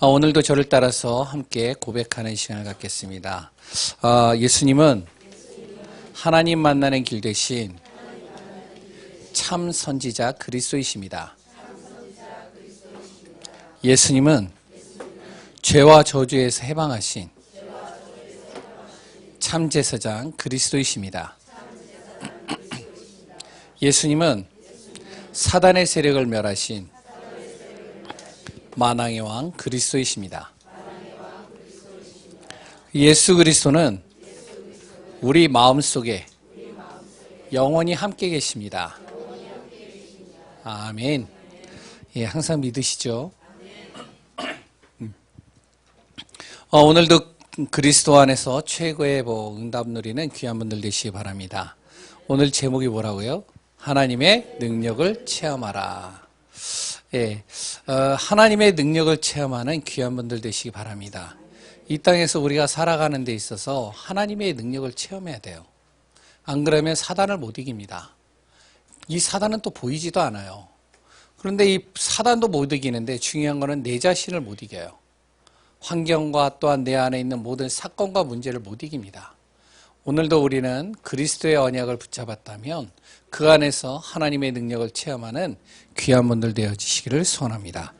오늘도 저를 따라서 함께 고백하는 시간을 갖겠습니다. 예수님은 하나님 만나는 길 대신 참 선지자 그리스도이십니다. 예수님은 죄와 저주에서 해방하신 참 제사장 그리스도이십니다. 예수님은 사단의 세력을 멸하신 만왕의 왕 그리스도이십니다. 예수 그리스도는 우리 마음속에 영원히 함께 계십니다. 아멘. 예, 항상 믿으시죠? 오늘도 그리스도 안에서 최고의 응답 누리는 귀한 분들 되시기 바랍니다. 오늘 제목이 뭐라고요? 하나님의 능력을 체험하라. 예, 하나님의 능력을 체험하는 귀한 분들 되시기 바랍니다. 이 땅에서 우리가 살아가는 데 있어서 하나님의 능력을 체험해야 돼요. 안 그러면 사단을 못 이깁니다. 이 사단은 또 보이지도 않아요. 그런데 이 사단도 못 이기는데 중요한 거는 내 자신을 못 이겨요. 환경과 또한 내 안에 있는 모든 사건과 문제를 못 이깁니다. 오늘도 우리는 그리스도의 언약을 붙잡았다면 그 안에서 하나님의 능력을 체험하는 귀한 분들 되어지시기를 소원합니다.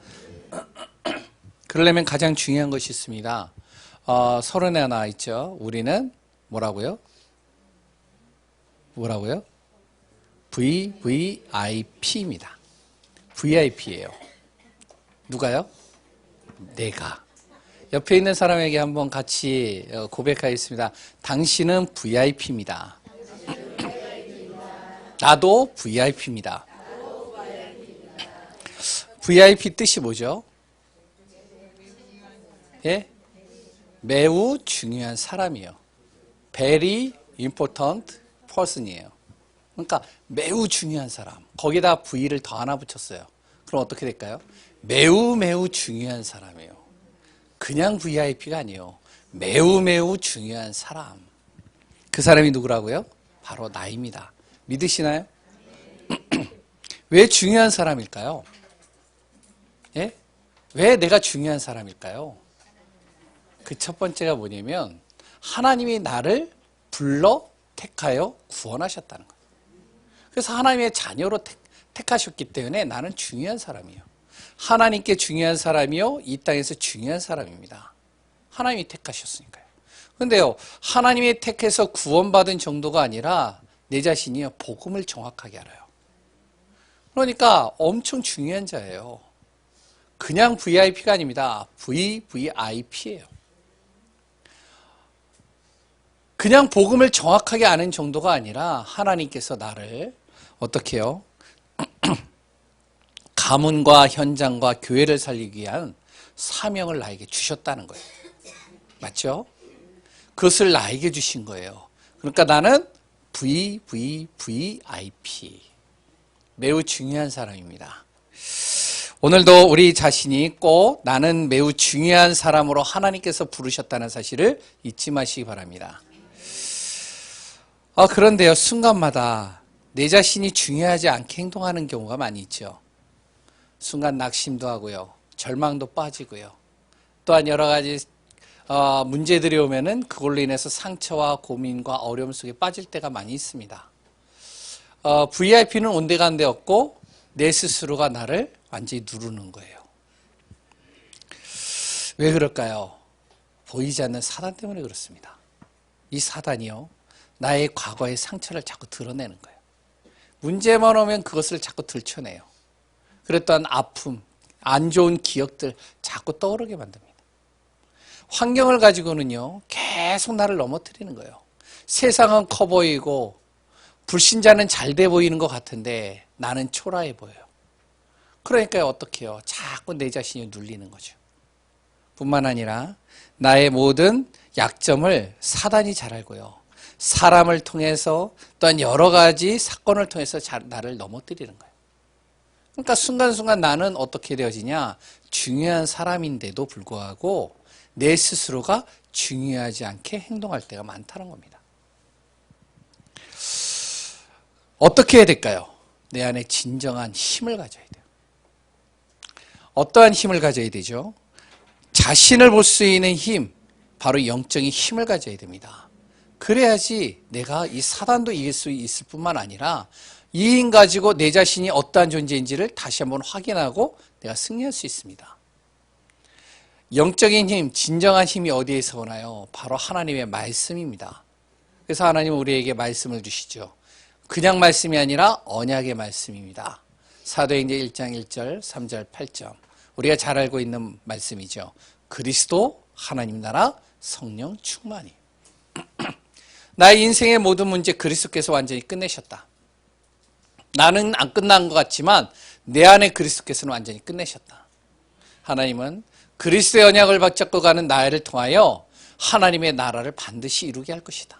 그러려면 가장 중요한 것이 있습니다. 서론에 하나 있죠. 우리는 뭐라고요? VVIP입니다. VIP예요. 누가요? 내가. 옆에 있는 사람에게 한번 같이 고백하겠습니다. 당신은 VIP입니다. 나도 VIP입니다. VIP 뜻이 뭐죠? 예? 매우 중요한 사람이요. Very important person이에요. 그러니까 매우 중요한 사람. 거기다 V를 더 하나 붙였어요. 그럼 어떻게 될까요? 매우 중요한 사람이에요. 그냥 VIP가 아니에요. 매우 중요한 사람. 그 사람이 누구라고요? 바로 나입니다. 믿으시나요? 왜 중요한 사람일까요? 예? 왜 내가 중요한 사람일까요? 그 첫 번째가 뭐냐면 하나님이 나를 불러 택하여 구원하셨다는 거예요. 그래서 하나님의 자녀로 택하셨기 때문에 나는 중요한 사람이에요. 하나님께 중요한 사람이요, 이 땅에서 중요한 사람입니다. 하나님이 택하셨으니까요. 그런데요, 하나님이 택해서 구원받은 정도가 아니라 내 자신이요, 복음을 정확하게 알아요. 그러니까 엄청 중요한 자예요. 그냥 VIP가 아닙니다. VVIP예요. 그냥 복음을 정확하게 아는 정도가 아니라 하나님께서 나를 어떻게 해요? 가문과 현장과 교회를 살리기 위한 사명을 나에게 주셨다는 거예요. 맞죠? 그것을 나에게 주신 거예요. 그러니까 나는 VVVIP. 매우 중요한 사람입니다. 오늘도 우리 자신이 꼭 나는 매우 중요한 사람으로 하나님께서 부르셨다는 사실을 잊지 마시기 바랍니다. 그런데요, 순간마다 내 자신이 중요하지 않게 행동하는 경우가 많이 있죠. 순간 낙심도 하고요, 절망도 빠지고요, 또한 여러 가지 문제들이 오면은 그걸로 인해서 상처와 고민과 어려움 속에 빠질 때가 많이 있습니다. VIP는 온데간데 없고 내 스스로가 나를 완전히 누르는 거예요. 왜 그럴까요? 보이지 않는 사단 때문에 그렇습니다. 이 사단이요, 나의 과거의 상처를 자꾸 드러내는 거예요. 문제만 오면 그것을 자꾸 들춰내요. 그랬던 아픔, 안 좋은 기억들 자꾸 떠오르게 만듭니다. 환경을 가지고는요, 계속 나를 넘어뜨리는 거예요. 세상은 커 보이고 불신자는 잘 돼 보이는 것 같은데 나는 초라해 보여요. 그러니까 어떻게 해요? 자꾸 내 자신이 눌리는 거죠. 뿐만 아니라 나의 모든 약점을 사단이 잘 알고요, 사람을 통해서 또한 여러 가지 사건을 통해서 나를 넘어뜨리는 거예요. 그러니까 순간순간 나는 어떻게 되어지냐? 중요한 사람인데도 불구하고 내 스스로가 중요하지 않게 행동할 때가 많다는 겁니다. 어떻게 해야 될까요? 내 안에 진정한 힘을 가져야 돼요. 어떠한 힘을 가져야 되죠? 자신을 볼 수 있는 힘, 바로 영적인 힘을 가져야 됩니다. 그래야지 내가 이 사단도 이길 수 있을 뿐만 아니라 이 힘 가지고 내 자신이 어떠한 존재인지를 다시 한번 확인하고 내가 승리할 수 있습니다. 영적인 힘, 진정한 힘이 어디에서 오나요? 바로 하나님의 말씀입니다. 그래서 하나님은 우리에게 말씀을 주시죠. 그냥 말씀이 아니라 언약의 말씀입니다. 사도행전 1장 1절, 3절, 8절. 우리가 잘 알고 있는 말씀이죠. 그리스도, 하나님 나라, 성령 충만이. 나의 인생의 모든 문제 그리스도께서 완전히 끝내셨다. 나는 안 끝난 것 같지만 내 안에 그리스도께서는 완전히 끝내셨다. 하나님은 그리스도의 언약을 붙잡고 가는 나를 통하여 하나님의 나라를 반드시 이루게 할 것이다.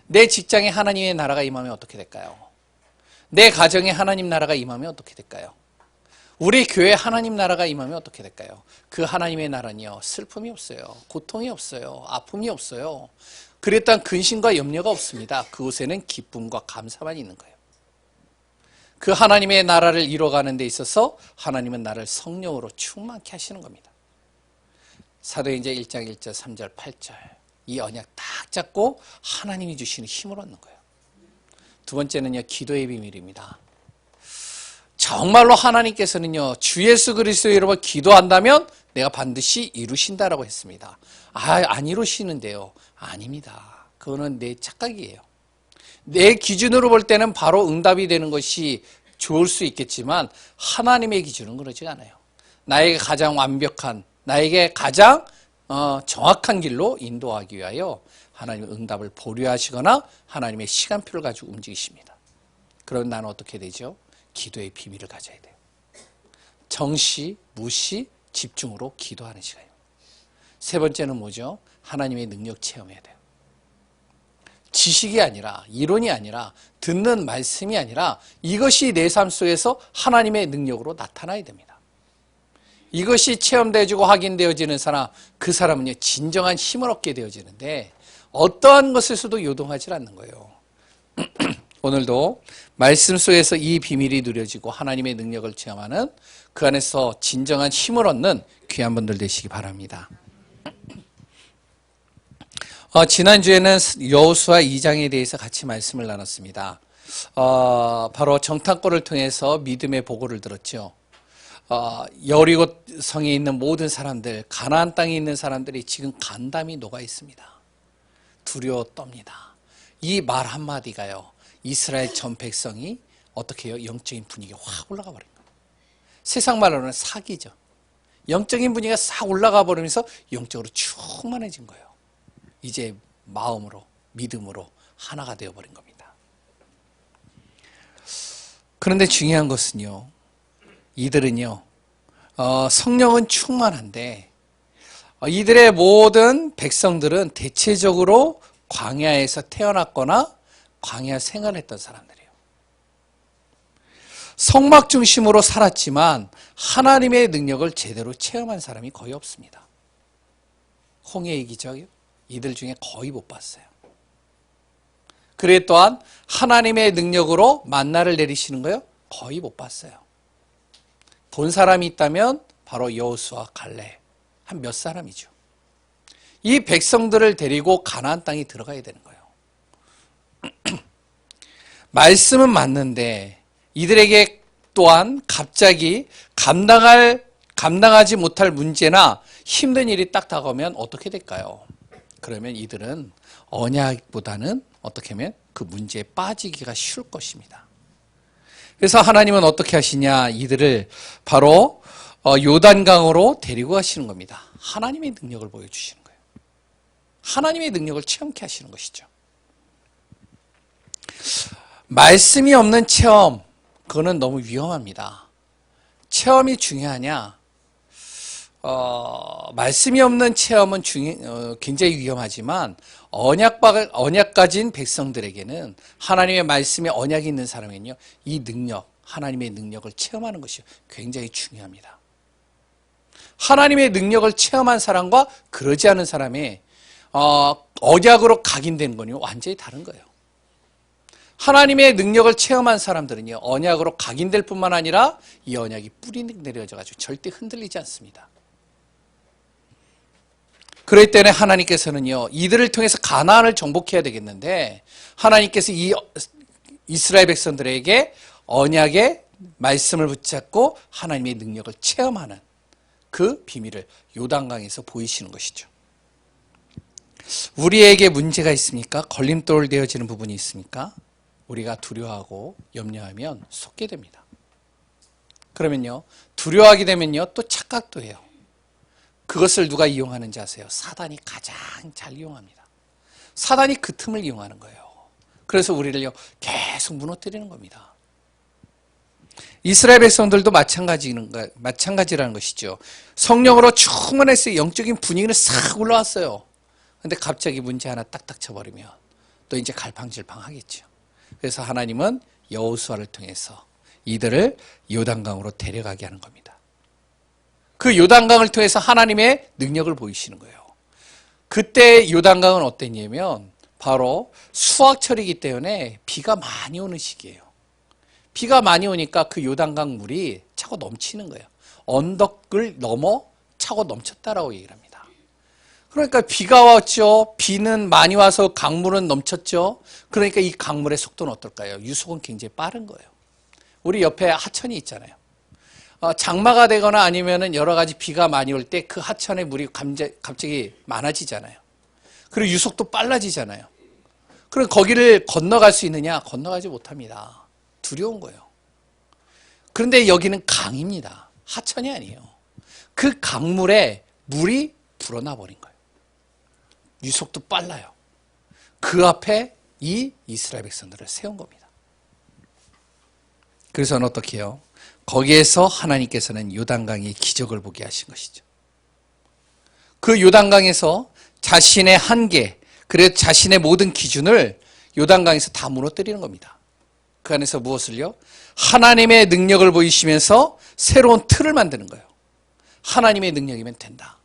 내 직장에 하나님의 나라가 임하면 어떻게 될까요? 내 가정에 하나님 나라가 임하면 어떻게 될까요? 우리 교회에 하나님 나라가 임하면 어떻게 될까요? 그 하나님의 나라는요, 슬픔이 없어요. 고통이 없어요. 아픔이 없어요. 그랬던 근심과 염려가 없습니다. 그곳에는 기쁨과 감사만 있는 거예요. 그 하나님의 나라를 이뤄가는 데 있어서 하나님은 나를 성령으로 충만케 하시는 겁니다. 사도행전 1장 1절, 3절, 8절. 이 언약 딱 잡고 하나님이 주시는 힘을 얻는 거예요. 두 번째는요, 기도의 비밀입니다. 정말로 하나님께서는요, 주 예수 그리스도의 이름으로 기도한다면 내가 반드시 이루신다라고 했습니다. 안 이루시는데요. 아닙니다. 그거는 내 착각이에요. 내 기준으로 볼 때는 바로 응답이 되는 것이 좋을 수 있겠지만 하나님의 기준은 그러지 않아요. 나에게 가장 완벽한, 나에게 가장 정확한 길로 인도하기 위하여 하나님의 응답을 보류하시거나 하나님의 시간표를 가지고 움직이십니다. 그럼 나는 어떻게 되죠? 기도의 비밀을 가져야 돼요. 정시, 무시, 집중으로 기도하는 시간이에요. 세 번째는 뭐죠? 하나님의 능력 체험해야 돼요. 지식이 아니라, 이론이 아니라, 듣는 말씀이 아니라 이것이 내 삶 속에서 하나님의 능력으로 나타나야 됩니다. 이것이 체험되어지고 확인되어지는 사람, 그 사람은요, 진정한 힘을 얻게 되어지는데 어떠한 것에서도 요동하지 않는 거예요. 오늘도 말씀 속에서 이 비밀이 누려지고 하나님의 능력을 체험하는, 그 안에서 진정한 힘을 얻는 귀한 분들 되시기 바랍니다. 지난주에는 여호수아 2장에 대해서 같이 말씀을 나눴습니다. 바로 정탐꾼을 통해서 믿음의 보고를 들었죠. 여리고 성에 있는 모든 사람들, 가나안 땅에 있는 사람들이 지금 간담이 녹아 있습니다. 두려워 떱니다. 이 말 한마디가요, 이스라엘 전 백성이 어떻게 해요? 영적인 분위기가 확 올라가 버린 거예요. 세상 말로는 사기죠. 영적인 분위기가 싹 올라가 버리면서 영적으로 충만해진 거예요. 이제 마음으로, 믿음으로 하나가 되어버린 겁니다. 그런데 중요한 것은요, 이들은요, 성령은 충만한데 이들의 모든 백성들은 대체적으로 광야에서 태어났거나 광야 생활했던 사람들이에요. 성막 중심으로 살았지만 하나님의 능력을 제대로 체험한 사람이 거의 없습니다. 홍해의 기적이요, 이들 중에 거의 못 봤어요. 그래 또한 하나님의 능력으로 만나를 내리시는 거요, 거의 못 봤어요. 본 사람이 있다면 바로 여호수아, 갈렙, 한 몇 사람이죠. 이 백성들을 데리고 가나안 땅에 들어가야 되는 거예요. 말씀은 맞는데 이들에게 또한 갑자기 감당하지 못할 문제나 힘든 일이 딱 다가오면 어떻게 될까요? 그러면 이들은 언약보다는 어떻게 하면 그 문제에 빠지기가 쉬울 것입니다. 그래서 하나님은 어떻게 하시냐, 이들을 바로 요단강으로 데리고 가시는 겁니다. 하나님의 능력을 보여주시는 거예요. 하나님의 능력을 체험케 하시는 것이죠. 말씀이 없는 체험, 그거는 너무 위험합니다. 체험이 중요하냐? 말씀이 없는 체험은 굉장히 위험하지만 언약 가진 백성들에게는, 하나님의 말씀에 언약이 있는 사람에는요, 이 능력, 하나님의 능력을 체험하는 것이 굉장히 중요합니다. 하나님의 능력을 체험한 사람과 그러지 않은 사람의 언약으로 각인된 건요, 완전히 다른 거예요. 하나님의 능력을 체험한 사람들은요, 언약으로 각인될 뿐만 아니라 이 언약이 뿌리 내려져 가지고 절대 흔들리지 않습니다. 그렇기 때문에 하나님께서는요, 이들을 통해서 가나안을 정복해야 되겠는데 하나님께서 이 이스라엘 백성들에게 언약의 말씀을 붙잡고 하나님의 능력을 체험하는 그 비밀을 요단강에서 보이시는 것이죠. 우리에게 문제가 있습니까? 걸림돌 되어지는 부분이 있습니까? 우리가 두려워하고 염려하면 속게 됩니다. 그러면요, 두려워하게 되면요, 또 착각도 해요. 그것을 누가 이용하는지 아세요? 사단이 가장 잘 이용합니다. 사단이 그 틈을 이용하는 거예요. 그래서 우리를요, 계속 무너뜨리는 겁니다. 이스라엘 백성들도 마찬가지라는 것이죠. 성령으로 충만했어요. 영적인 분위기는 싹 올라왔어요. 근데 갑자기 문제 하나 딱딱 쳐버리면 또 이제 갈팡질팡 하겠죠. 그래서 하나님은 여호수아를 통해서 이들을 요단강으로 데려가게 하는 겁니다. 그 요단강을 통해서 하나님의 능력을 보이시는 거예요. 그때 요단강은 어땠냐면 바로 수확철이기 때문에 비가 많이 오는 시기예요. 비가 많이 오니까 그 요단강 물이 차고 넘치는 거예요. 언덕을 넘어 차고 넘쳤다라고 얘기를 합니다. 그러니까 비가 왔죠. 비는 많이 와서 강물은 넘쳤죠. 그러니까 이 강물의 속도는 어떨까요? 유속은 굉장히 빠른 거예요. 우리 옆에 하천이 있잖아요. 장마가 되거나 아니면은 여러 가지 비가 많이 올 때 그 하천의 물이 갑자기 많아지잖아요. 그리고 유속도 빨라지잖아요. 그럼 거기를 건너갈 수 있느냐? 건너가지 못합니다. 두려운 거예요. 그런데 여기는 강입니다. 하천이 아니에요. 그 강물에 물이 불어나 버린 거예요. 유속도 빨라요. 그 앞에 이 이스라엘 백성들을 세운 겁니다. 그래서는 어떻게 해요? 거기에서 하나님께서는 요단강의 기적을 보게 하신 것이죠. 그 요단강에서 자신의 한계, 그래서 자신의 모든 기준을 요단강에서 다 무너뜨리는 겁니다. 그 안에서 무엇을요? 하나님의 능력을 보이시면서 새로운 틀을 만드는 거예요. 하나님의 능력이면 된다.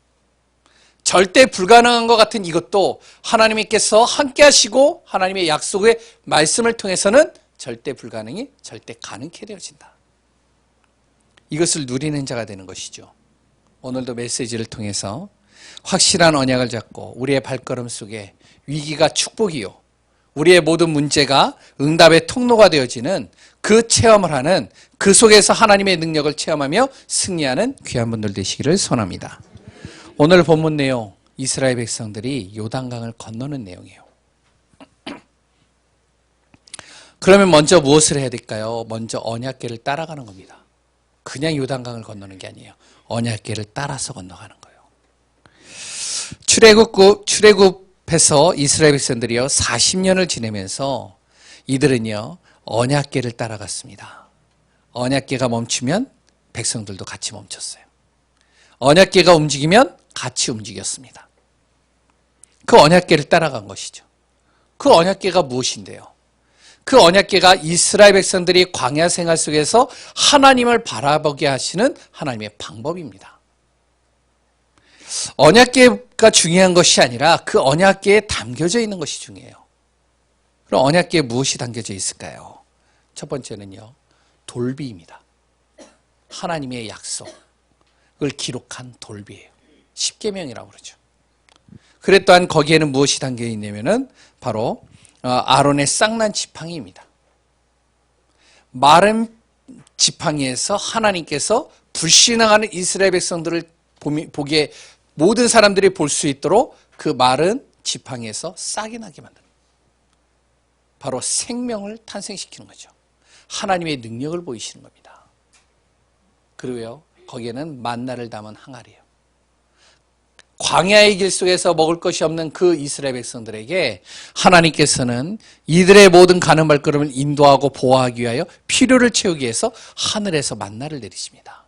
절대 불가능한 것 같은 이것도 하나님께서 함께 하시고 하나님의 약속의 말씀을 통해서는 절대 불가능이 절대 가능케 되어진다. 이것을 누리는 자가 되는 것이죠. 오늘도 메시지를 통해서 확실한 언약을 잡고 우리의 발걸음 속에 위기가 축복이요, 우리의 모든 문제가 응답의 통로가 되어지는 그 체험을 하는, 그 속에서 하나님의 능력을 체험하며 승리하는 귀한 분들 되시기를 소원합니다. 오늘 본문 내용, 이스라엘 백성들이 요단강을 건너는 내용이에요. 그러면 먼저 무엇을 해야 될까요? 먼저 언약궤를 따라가는 겁니다. 그냥 요단강을 건너는 게 아니에요. 언약궤를 따라서 건너가는 거예요. 출애굽해서 이스라엘 백성들이요 40년을 지내면서 이들은요 언약궤를 따라갔습니다. 언약궤가 멈추면 백성들도 같이 멈췄어요. 언약궤가 움직이면 같이 움직였습니다. 그 언약궤를 따라간 것이죠. 그 언약궤가 무엇인데요? 그 언약궤가 이스라엘 백성들이 광야 생활 속에서 하나님을 바라보게 하시는 하나님의 방법입니다. 언약궤가 중요한 것이 아니라 그 언약궤에 담겨져 있는 것이 중요해요. 그럼 언약궤에 무엇이 담겨져 있을까요? 첫 번째는요, 돌비입니다. 하나님의 약속을 기록한 돌비예요. 십계명이라고 그러죠. 그래 또한 거기에는 무엇이 담겨 있냐면은 바로 아론의 쌍난 지팡이입니다. 마른 지팡이에서 하나님께서 불신앙하는 이스라엘 백성들을 보기에 모든 사람들이 볼 수 있도록 그 마른 지팡이에서 싹이 나게 만드는, 바로 생명을 탄생시키는 거죠. 하나님의 능력을 보이시는 겁니다. 그리고요, 거기에는 만나를 담은 항아리예요. 광야의 길 속에서 먹을 것이 없는 그 이스라엘 백성들에게 하나님께서는 이들의 모든 가는 발걸음을 인도하고 보호하기 위하여 필요를 채우기 위해서 하늘에서 만나를 내리십니다.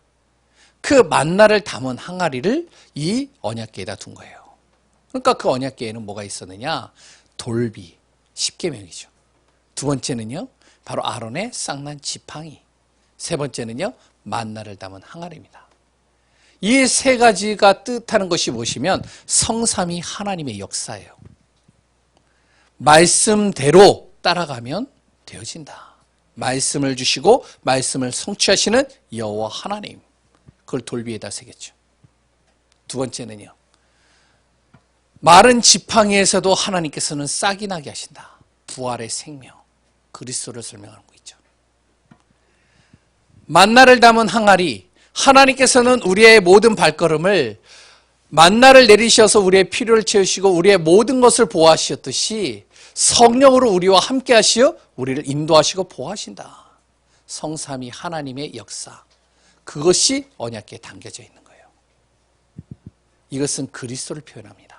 그 만나를 담은 항아리를 이 언약궤에다 둔 거예요. 그러니까 그 언약궤에는 뭐가 있었느냐? 돌비, 십계명이죠. 두 번째는요, 바로 아론의 쌍난 지팡이. 세 번째는요, 만나를 담은 항아리입니다. 이 세 가지가 뜻하는 것이 무엇이면 성삼위 하나님의 역사예요. 말씀대로 따라가면 되어진다. 말씀을 주시고 말씀을 성취하시는 여호와 하나님, 그걸 돌비에다 새겼죠. 두 번째는요, 마른 지팡이에서도 하나님께서는 싹이 나게 하신다. 부활의 생명, 그리스도를 설명하는 거 있죠. 만나를 담은 항아리, 하나님께서는 우리의 모든 발걸음을 만나를 내리셔서 우리의 필요를 채우시고 우리의 모든 것을 보호하셨듯이 성령으로 우리와 함께 하시어 우리를 인도하시고 보호하신다. 성삼위 하나님의 역사, 그것이 언약궤에 담겨져 있는 거예요. 이것은 그리스도를 표현합니다.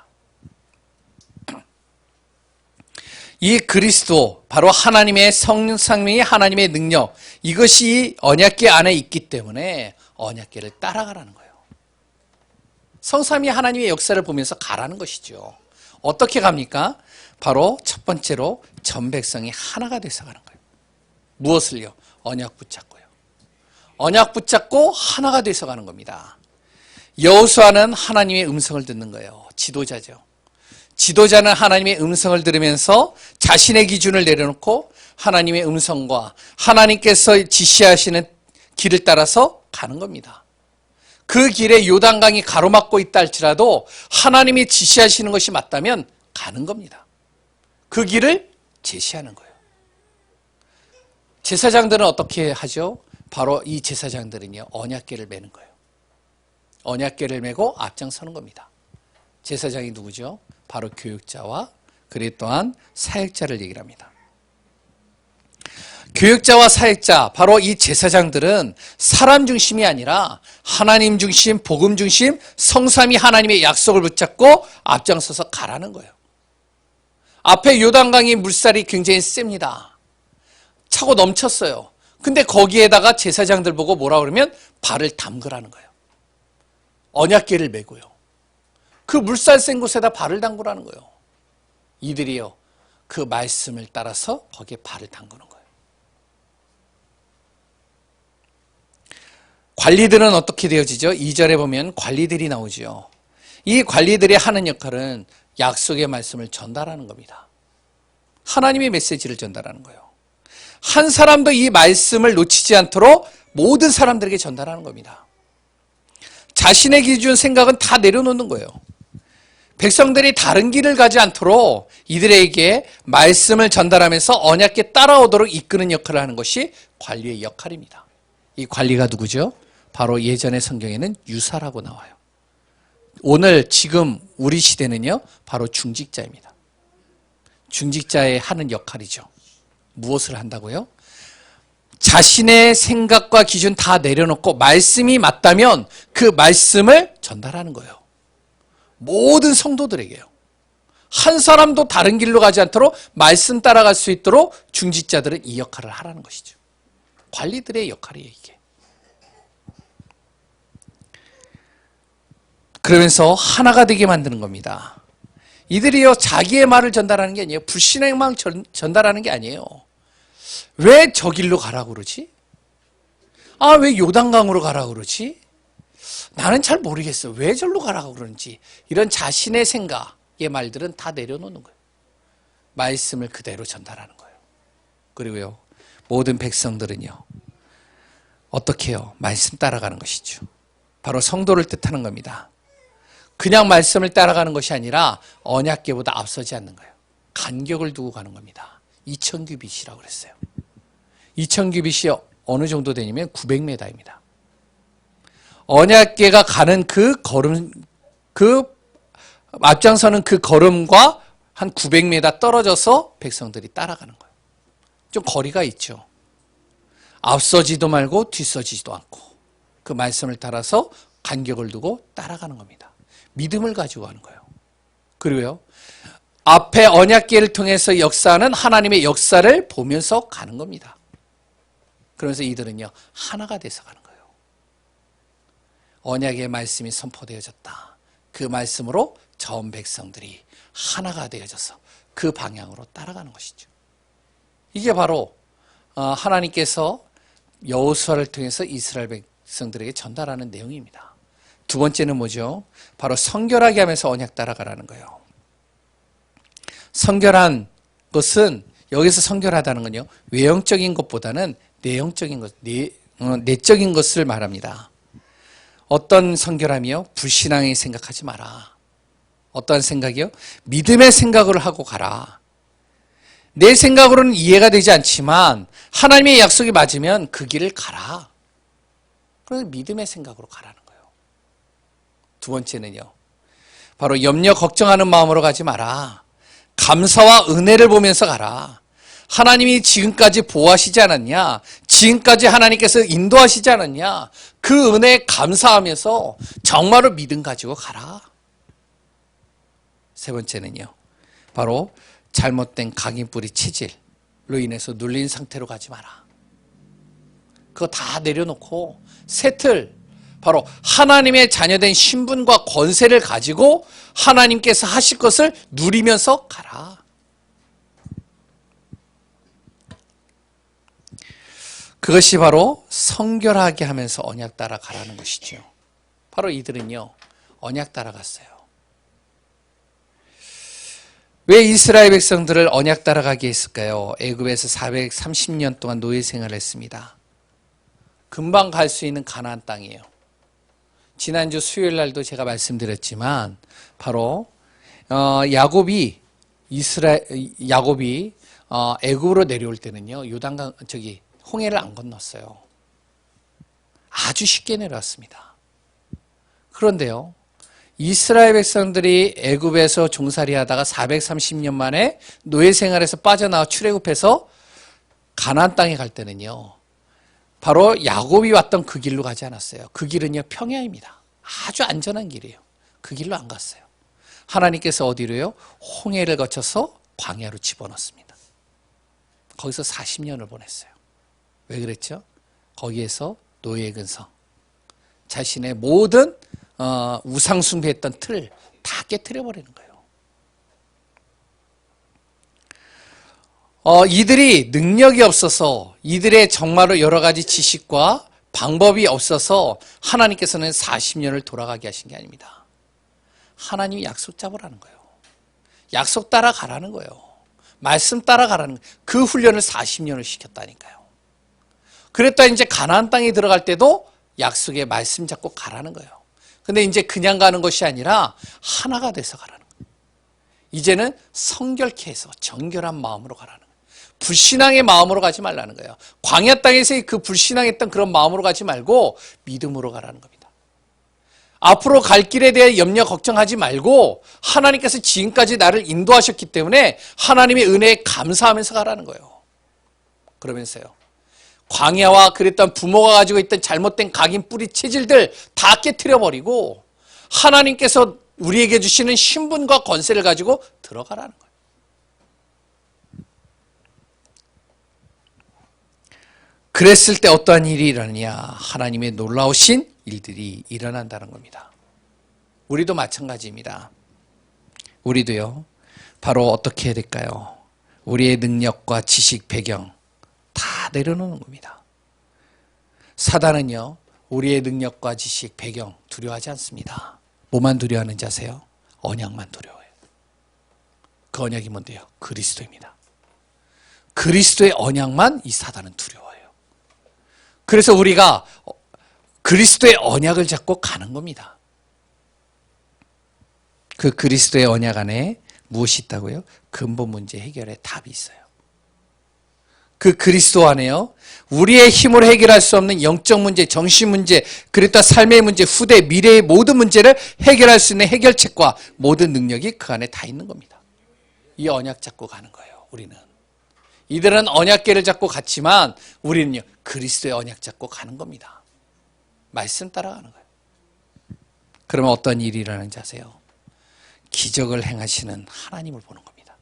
이 그리스도, 바로 하나님의 성삼위 하나님의 능력, 이것이 언약궤 안에 있기 때문에 언약궤를 따라가라는 거예요. 성삼위 하나님의 역사를 보면서 가라는 것이죠. 어떻게 갑니까? 바로 첫 번째로 전 백성이 하나가 돼서 가는 거예요. 무엇을요? 언약 붙잡고요. 언약 붙잡고 하나가 돼서 가는 겁니다. 여호수아는 하나님의 음성을 듣는 거예요. 지도자죠. 지도자는 하나님의 음성을 들으면서 자신의 기준을 내려놓고 하나님의 음성과 하나님께서 지시하시는 길을 따라서 가는 겁니다. 그 길에 요단강이 가로막고 있다 할지라도 하나님이 지시하시는 것이 맞다면 가는 겁니다. 그 길을 제시하는 거예요. 제사장들은 어떻게 하죠? 바로 이 제사장들은요, 언약궤를 메는 거예요. 언약궤를 메고 앞장서는 겁니다. 제사장이 누구죠? 바로 교육자와 그리 또한 사역자를 얘기를 합니다. 교육자와 사역자, 바로 이 제사장들은 사람 중심이 아니라 하나님 중심, 복음 중심, 성삼위 하나님의 약속을 붙잡고 앞장서서 가라는 거예요. 앞에 요단강이 물살이 굉장히 셉니다. 차고 넘쳤어요. 근데 거기에다가 제사장들 보고 뭐라 그러면 발을 담그라는 거예요. 언약궤를 메고요. 그 물살 센 곳에다 발을 담그라는 거예요. 이들이요, 그 말씀을 따라서 거기에 발을 담그는 거예요. 관리들은 어떻게 되어지죠? 2절에 보면 관리들이 나오죠. 이 관리들이 하는 역할은 약속의 말씀을 전달하는 겁니다. 하나님의 메시지를 전달하는 거예요. 한 사람도 이 말씀을 놓치지 않도록 모든 사람들에게 전달하는 겁니다. 자신의 기준, 생각은 다 내려놓는 거예요. 백성들이 다른 길을 가지 않도록 이들에게 말씀을 전달하면서 언약궤 따라오도록 이끄는 역할을 하는 것이 관리의 역할입니다. 이 관리가 누구죠? 바로 예전의 성경에는 유사라고 나와요. 오늘 지금 우리 시대는요, 바로 중직자입니다. 중직자의 하는 역할이죠. 무엇을 한다고요? 자신의 생각과 기준 다 내려놓고 말씀이 맞다면 그 말씀을 전달하는 거예요. 모든 성도들에게요. 한 사람도 다른 길로 가지 않도록 말씀 따라갈 수 있도록 중직자들은 이 역할을 하라는 것이죠. 관리들의 역할이에요, 이게. 그러면서 하나가 되게 만드는 겁니다. 이들이요, 자기의 말을 전달하는 게 아니에요. 불신앙만 전달하는 게 아니에요. 왜 저 길로 가라고 그러지? 아, 왜 요단강으로 가라고 그러지? 나는 잘 모르겠어. 왜 절로 가라고 그러는지. 이런 자신의 생각의 말들은 다 내려놓는 거예요. 말씀을 그대로 전달하는 거예요. 그리고요, 모든 백성들은요, 어떻게 해요? 말씀 따라가는 것이죠. 바로 성도를 뜻하는 겁니다. 그냥 말씀을 따라가는 것이 아니라 언약궤보다 앞서지 않는 거예요. 간격을 두고 가는 겁니다. 2000규빗이라고 그랬어요. 2000규빗이 어느 정도 되냐면 900m입니다. 언약궤가 가는 그 걸음, 그 앞장서는 그 걸음과 한 900m 떨어져서 백성들이 따라가는 거예요. 좀 거리가 있죠. 앞서지도 말고 뒤서지도 않고 그 말씀을 따라서 간격을 두고 따라가는 겁니다. 믿음을 가지고 가는 거예요. 그리고요, 앞에 언약궤를 통해서 역사하는 하나님의 역사를 보면서 가는 겁니다. 그러면서 이들은요, 하나가 돼서 가는 거예요. 언약의 말씀이 선포되어졌다. 그 말씀으로 전 백성들이 하나가 되어져서 그 방향으로 따라가는 것이죠. 이게 바로 하나님께서 여호수아를 통해서 이스라엘 백성들에게 전달하는 내용입니다. 두 번째는 뭐죠? 바로 성결하게 하면서 언약 따라가라는 거예요. 성결한 것은, 여기서 성결하다는 건요, 외형적인 것보다는 내형적인 것, 내적인 것을 말합니다. 어떤 성결함이요? 불신앙이 생각하지 마라. 어떠한 생각이요? 믿음의 생각으로 하고 가라. 내 생각으로는 이해가 되지 않지만 하나님의 약속이 맞으면 그 길을 가라. 그래서 믿음의 생각으로 가라는 거예요. 두 번째는요. 바로 염려 걱정하는 마음으로 가지 마라. 감사와 은혜를 보면서 가라. 하나님이 지금까지 보호하시지 않았냐? 지금까지 하나님께서 인도하시지 않았냐? 그 은혜에 감사하면서 정말로 믿음 가지고 가라. 세 번째는요. 바로 잘못된 각인뿌리 체질로 인해서 눌린 상태로 가지 마라. 그거 다 내려놓고 새틀 바로 하나님의 자녀된 신분과 권세를 가지고 하나님께서 하실 것을 누리면서 가라. 그것이 바로 성결하게 하면서 언약 따라 가라는 것이죠. 바로 이들은요. 언약 따라 갔어요. 왜 이스라엘 백성들을 언약 따라가게 했을까요? 애굽에서 430년 동안 노예 생활을 했습니다. 금방 갈 수 있는 가나안 땅이에요. 지난주 수요일 날도 제가 말씀드렸지만 바로 야곱이 애굽으로 내려올 때는요. 요단강 홍해를 안 건넜어요. 아주 쉽게 내려왔습니다. 그런데요. 이스라엘 백성들이 애굽에서 종살이 하다가 430년 만에 노예 생활에서 빠져나와 출애굽해서 가나안 땅에 갈 때는요. 바로 야곱이 왔던 그 길로 가지 않았어요. 그 길은요. 평야입니다. 아주 안전한 길이에요. 그 길로 안 갔어요. 하나님께서 어디로요? 홍해를 거쳐서 광야로 집어넣습니다. 거기서 40년을 보냈어요. 왜 그랬죠? 거기에서 노예 근성, 자신의 모든 우상 숭배했던 틀 다 깨트려 버리는 거예요. 이들이 능력이 없어서 이들의 정말로 여러 가지 지식과 방법이 없어서 하나님께서는 40년을 돌아가게 하신 게 아닙니다. 하나님이 약속 잡으라는 거예요. 약속 따라 가라는 거예요. 말씀 따라 가라는 거예요. 그 훈련을 40년을 시켰다니까요. 그랬다 이제 가나안 땅에 들어갈 때도 약속의 말씀 잡고 가라는 거예요. 근데 이제 그냥 가는 것이 아니라 하나가 돼서 가라는 거예요. 이제는 성결케 해서 정결한 마음으로 가라는 거예요. 불신앙의 마음으로 가지 말라는 거예요. 광야 땅에서의 그 불신앙했던 그런 마음으로 가지 말고 믿음으로 가라는 겁니다. 앞으로 갈 길에 대해 염려 걱정하지 말고 하나님께서 지금까지 나를 인도하셨기 때문에 하나님의 은혜에 감사하면서 가라는 거예요. 그러면서요. 광야와 그랬던 부모가 가지고 있던 잘못된 각인 뿌리 체질들 다 깨트려버리고 하나님께서 우리에게 주시는 신분과 권세를 가지고 들어가라는 거예요. 그랬을 때 어떠한 일이 일어나냐? 하나님의 놀라우신 일들이 일어난다는 겁니다. 우리도 마찬가지입니다. 우리도요. 바로 어떻게 해야 될까요? 우리의 능력과 지식, 배경 다 내려놓는 겁니다. 사단은요. 우리의 능력과 지식, 배경 두려워하지 않습니다. 뭐만 두려워하는지 아세요? 언약만 두려워해요. 그 언약이 뭔데요? 그리스도입니다. 그리스도의 언약만 이 사단은 두려워해요. 그래서 우리가 그리스도의 언약을 잡고 가는 겁니다. 그 그리스도의 언약 안에 무엇이 있다고요? 근본 문제 해결의 답이 있어요. 그 그리스도 안에요. 우리의 힘으로 해결할 수 없는 영적 문제, 정신 문제, 그랬다 삶의 문제, 후대, 미래의 모든 문제를 해결할 수 있는 해결책과 모든 능력이 그 안에 다 있는 겁니다. 이 언약 잡고 가는 거예요. 우리는. 이들은 언약궤를 잡고 갔지만 우리는요. 그리스도의 언약 잡고 가는 겁니다. 말씀 따라가는 거예요. 그러면 어떤 일이 일어나는지 아세요? 기적을 행하시는 하나님을 보는 겁니다.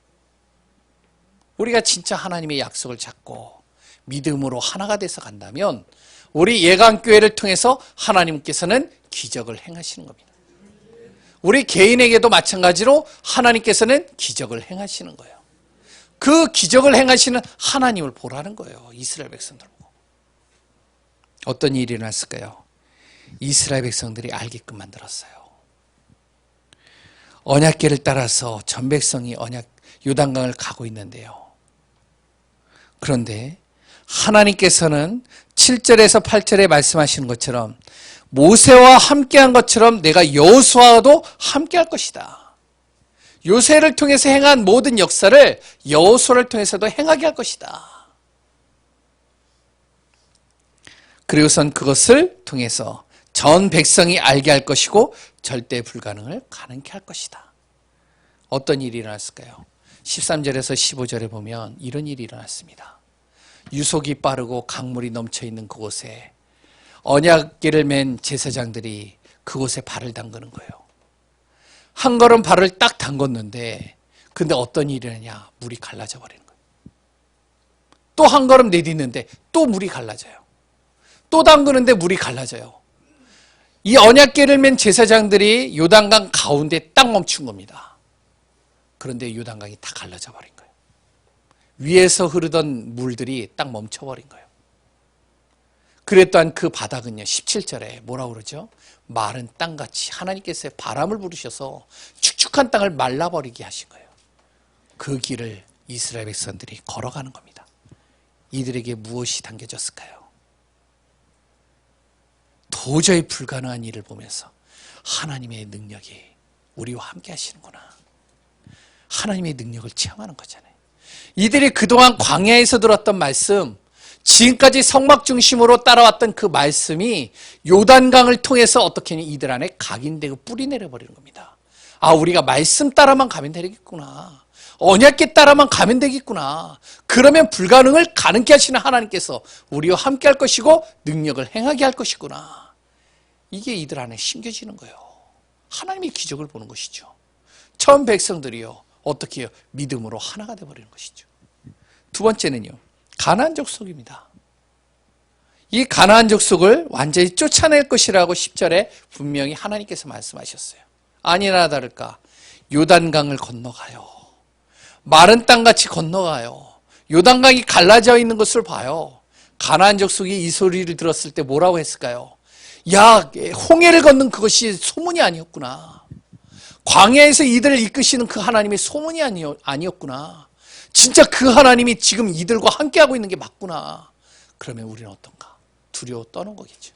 우리가 진짜 하나님의 약속을 잡고 믿음으로 하나가 돼서 간다면 우리 예강교회를 통해서 하나님께서는 기적을 행하시는 겁니다. 우리 개인에게도 마찬가지로 하나님께서는 기적을 행하시는 거예요. 그 기적을 행하시는 하나님을 보라는 거예요. 이스라엘 백성들 보고. 어떤 일이 일어났을까요? 이스라엘 백성들이 알게끔 만들었어요. 언약궤를 따라서 전 백성이 요단강을 가고 있는데요. 그런데 하나님께서는 7절에서 8절에 말씀하시는 것처럼 모세와 함께한 것처럼 내가 여호수아와도 함께할 것이다. 요새를 통해서 행한 모든 역사를 여호수아를 통해서도 행하게 할 것이다. 그리고선 그것을 통해서 전 백성이 알게 할 것이고 절대 불가능을 가능케 할 것이다. 어떤 일이 일어났을까요? 13절에서 15절에 보면 이런 일이 일어났습니다. 유속이 빠르고 강물이 넘쳐있는 그곳에 언약궤를 맨 제사장들이 그곳에 발을 담그는 거예요. 한 걸음 발을 딱 담궜는데 근데 어떤 일이 일어나냐? 물이 갈라져 버리는 거예요. 또 한 걸음 내딛는데 또 물이 갈라져요. 또 담그는데 물이 갈라져요. 이 언약궤를 맨 제사장들이 요단강 가운데 딱 멈춘 겁니다. 그런데 요단강이 다 갈라져 버린 거예요. 위에서 흐르던 물들이 딱 멈춰버린 거예요. 그랬던 그 바닥은요, 17절에 뭐라고 그러죠? 마른 땅같이 하나님께서 바람을 부르셔서 축축한 땅을 말라버리게 하신 거예요. 그 길을 이스라엘 백성들이 걸어가는 겁니다. 이들에게 무엇이 당겨졌을까요? 도저히 불가능한 일을 보면서 하나님의 능력이 우리와 함께 하시는구나. 하나님의 능력을 체험하는 거잖아요. 이들이 그동안 광야에서 들었던 말씀, 지금까지 성막 중심으로 따라왔던 그 말씀이 요단강을 통해서 어떻게 이들 안에 각인되고 뿌리 내려버리는 겁니다. 아, 우리가 말씀 따라만 가면 되겠구나. 언약궤 따라만 가면 되겠구나. 그러면 불가능을 가능케 하시는 하나님께서 우리와 함께 할 것이고 능력을 행하게 할 것이구나. 이게 이들 안에 심겨지는 거예요. 하나님의 기적을 보는 것이죠. 처음 백성들이요, 어떻게 해요? 믿음으로 하나가 되어버리는 것이죠. 두 번째는요, 가나안 족속입니다. 이 가나안 족속을 완전히 쫓아낼 것이라고 10절에 분명히 하나님께서 말씀하셨어요. 아니나 다를까 요단강을 건너가요. 마른 땅같이 건너가요. 요단강이 갈라져 있는 것을 봐요. 가나안 족속이 이 소리를 들었을 때 뭐라고 했을까요? 야, 홍해를 걷는 그것이 소문이 아니었구나. 광야에서 이들을 이끄시는 그 하나님의 소문이 아니었구나. 진짜 그 하나님이 지금 이들과 함께하고 있는 게 맞구나. 그러면 우리는 어떤가? 두려워 떠는 거겠죠.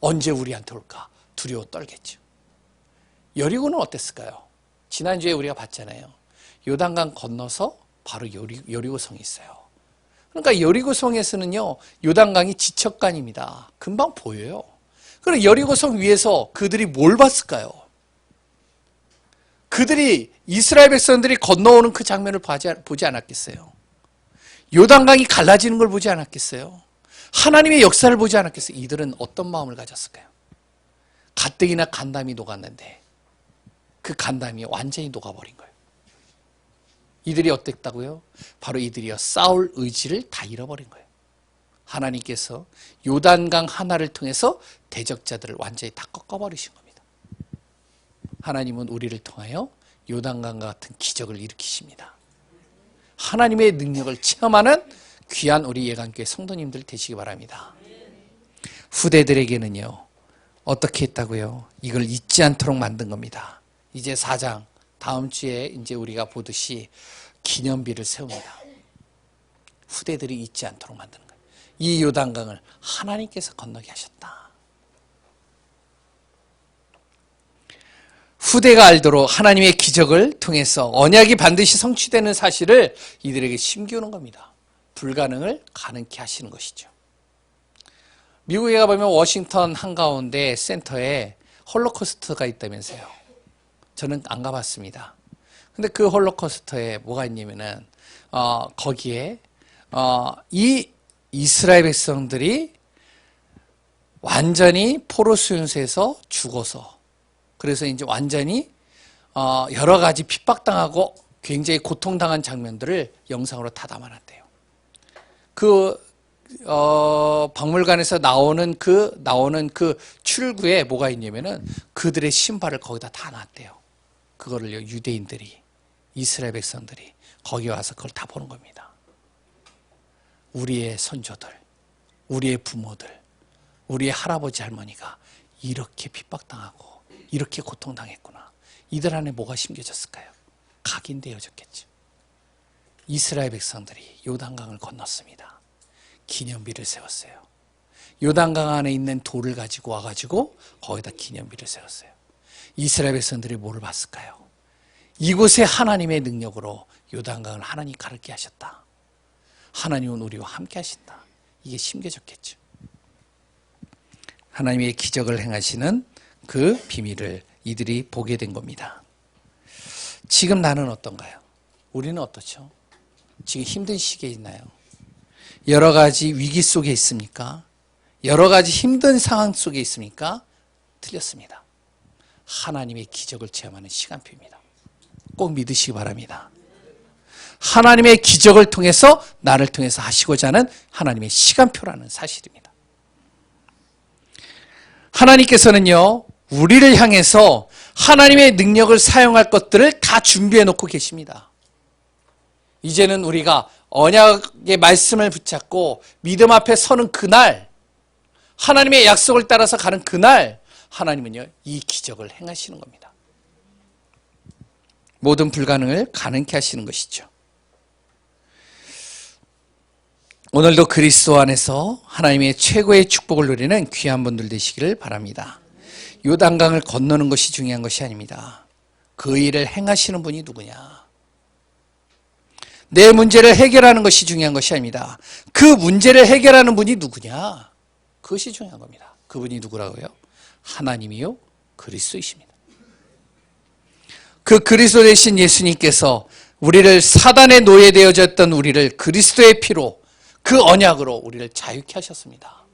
언제 우리한테 올까? 두려워 떨겠죠. 여리고는 어땠을까요? 지난주에 우리가 봤잖아요. 요단강 건너서 바로 여리고성이 있어요. 그러니까 여리고성에서는요, 요단강이 지척간입니다. 금방 보여요. 그럼 여리고성 위에서 그들이 뭘 봤을까요? 그들이 이스라엘 백성들이 건너오는 그 장면을 보지 않았겠어요? 요단강이 갈라지는 걸 보지 않았겠어요? 하나님의 역사를 보지 않았겠어요? 이들은 어떤 마음을 가졌을까요? 가뜩이나 간담이 녹았는데 그 간담이 완전히 녹아버린 거예요. 이들이 어땠다고요? 바로 이들이요, 싸울 의지를 다 잃어버린 거예요. 하나님께서 요단강 하나를 통해서 대적자들을 완전히 다 꺾어버리신 겁니다. 하나님은 우리를 통하여 요단강 같은 기적을 일으키십니다. 하나님의 능력을 체험하는 귀한 우리 예강교회 성도님들 되시기 바랍니다. 후대들에게는요, 어떻게 했다고요? 이걸 잊지 않도록 만든 겁니다. 이제 4장, 다음 주에 이제 우리가 보듯이 기념비를 세웁니다. 후대들이 잊지 않도록 만드는 거예요. 이 요단강을 하나님께서 건너게 하셨다. 후대가 알도록 하나님의 기적을 통해서 언약이 반드시 성취되는 사실을 이들에게 심기우는 겁니다. 불가능을 가능케 하시는 것이죠. 미국에 가보면 워싱턴 한가운데 센터에 홀로코스트가 있다면서요. 저는 안 가봤습니다. 근데 그 홀로코스터에 뭐가 있냐면은 거기에 이 이스라엘 백성들이 완전히 포로 수용소에서 죽어서, 그래서 이제 완전히 여러 가지 핍박당하고 굉장히 고통당한 장면들을 영상으로 다 담아놨대요. 그 박물관에서 나오는 그 출구에 뭐가 있냐면은 그들의 신발을 거기다 다 놨대요. 그거를요, 유대인들이, 이스라엘 백성들이 거기 와서 그걸 다 보는 겁니다. 우리의 선조들, 우리의 부모들, 우리의 할아버지 할머니가 이렇게 핍박당하고 이렇게 고통당했구나. 이들 안에 뭐가 심겨졌을까요? 각인되어졌겠죠. 이스라엘 백성들이 요단강을 건넜습니다. 기념비를 세웠어요. 요단강 안에 있는 돌을 가지고 와가지고 거기다 기념비를 세웠어요. 이스라엘 백성들이 뭐를 봤을까요? 이곳에 하나님의 능력으로 요단강을 하나님이 가르게 하셨다. 하나님은 우리와 함께 하신다. 이게 심겨졌겠죠. 하나님의 기적을 행하시는 그 비밀을 이들이 보게 된 겁니다. 지금 나는 어떤가요? 우리는 어떻죠? 지금 힘든 시기에 있나요? 여러 가지 위기 속에 있습니까? 여러 가지 힘든 상황 속에 있습니까? 틀렸습니다. 하나님의 기적을 체험하는 시간표입니다. 꼭 믿으시기 바랍니다. 하나님의 기적을 통해서 나를 통해서 하시고자 하는 하나님의 시간표라는 사실입니다. 하나님께서는요, 우리를 향해서 하나님의 능력을 사용할 것들을 다 준비해 놓고 계십니다. 이제는 우리가 언약의 말씀을 붙잡고 믿음 앞에 서는 그날, 하나님의 약속을 따라서 가는 그날, 하나님은요, 이 기적을 행하시는 겁니다. 모든 불가능을 가능케 하시는 것이죠. 오늘도 그리스도 안에서 하나님의 최고의 축복을 누리는 귀한 분들 되시기를 바랍니다. 요단강을 건너는 것이 중요한 것이 아닙니다. 그 일을 행하시는 분이 누구냐? 내 문제를 해결하는 것이 중요한 것이 아닙니다. 그 문제를 해결하는 분이 누구냐? 그것이 중요한 겁니다. 그분이 누구라고요? 하나님이요, 그리스도이십니다. 그 그리스도 되신 예수님께서 우리를 사단에 노예되어졌던 우리를 그리스도의 피로, 그 언약으로 우리를 자유케 하셨습니다.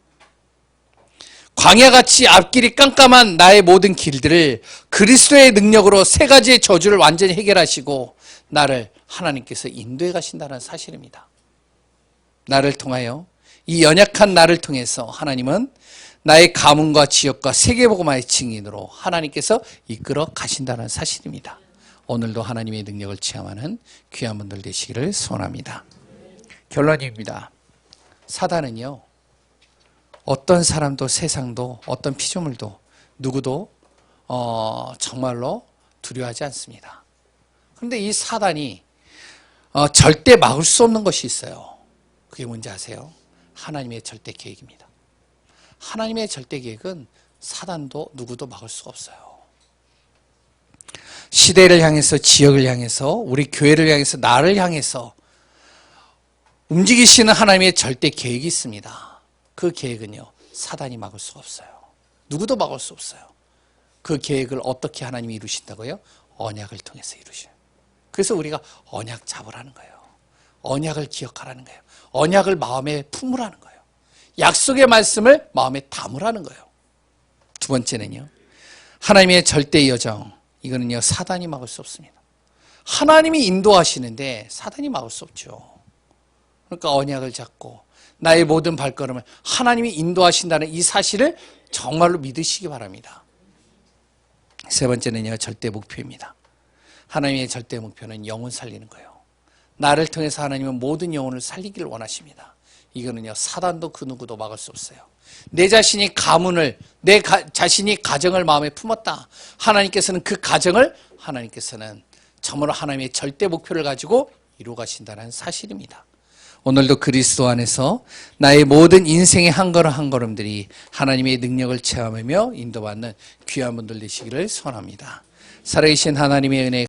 광야같이 앞길이 깜깜한 나의 모든 길들을 그리스도의 능력으로 세 가지의 저주를 완전히 해결하시고 나를 하나님께서 인도해 가신다는 사실입니다. 나를 통하여, 이 연약한 나를 통해서 하나님은 나의 가문과 지역과 세계복음화의 증인으로 하나님께서 이끌어 가신다는 사실입니다. 오늘도 하나님의 능력을 체험하는 귀한 분들 되시기를 소원합니다. 결론입니다. 사단은요, 어떤 사람도 세상도 어떤 피조물도 누구도 정말로 두려워하지 않습니다. 그런데 이 사단이 절대 막을 수 없는 것이 있어요. 그게 뭔지 아세요? 하나님의 절대 계획입니다. 하나님의 절대 계획은 사단도 누구도 막을 수가 없어요. 시대를 향해서, 지역을 향해서, 우리 교회를 향해서, 나를 향해서 움직이시는 하나님의 절대 계획이 있습니다. 그 계획은요, 사단이 막을 수 없어요. 누구도 막을 수 없어요. 그 계획을 어떻게 하나님이 이루신다고요? 언약을 통해서 이루셔요. 그래서 우리가 언약 잡으라는 거예요. 언약을 기억하라는 거예요. 언약을 마음에 품으라는 거예요. 약속의 말씀을 마음에 담으라는 거예요. 두 번째는요, 하나님의 절대 여정. 이거는요, 사단이 막을 수 없습니다. 하나님이 인도하시는데 사단이 막을 수 없죠. 그러니까 언약을 잡고 나의 모든 발걸음을 하나님이 인도하신다는 이 사실을 정말로 믿으시기 바랍니다. 세 번째는요, 절대 목표입니다. 하나님의 절대 목표는 영혼 살리는 거예요. 나를 통해서 하나님은 모든 영혼을 살리기를 원하십니다. 이거는요, 사단도 그 누구도 막을 수 없어요. 내 자신이 가문을, 자신이 가정을 마음에 품었다. 하나님께서는 그 가정을 하나님께서는 정말로 하나님의 절대 목표를 가지고 이루어 가신다는 사실입니다. 오늘도 그리스도 안에서 나의 모든 인생의 한 걸음 한 걸음들이 하나님의 능력을 체험하며 인도받는 귀한 분들 되시기를 소원합니다. 살아계신 하나님의 은혜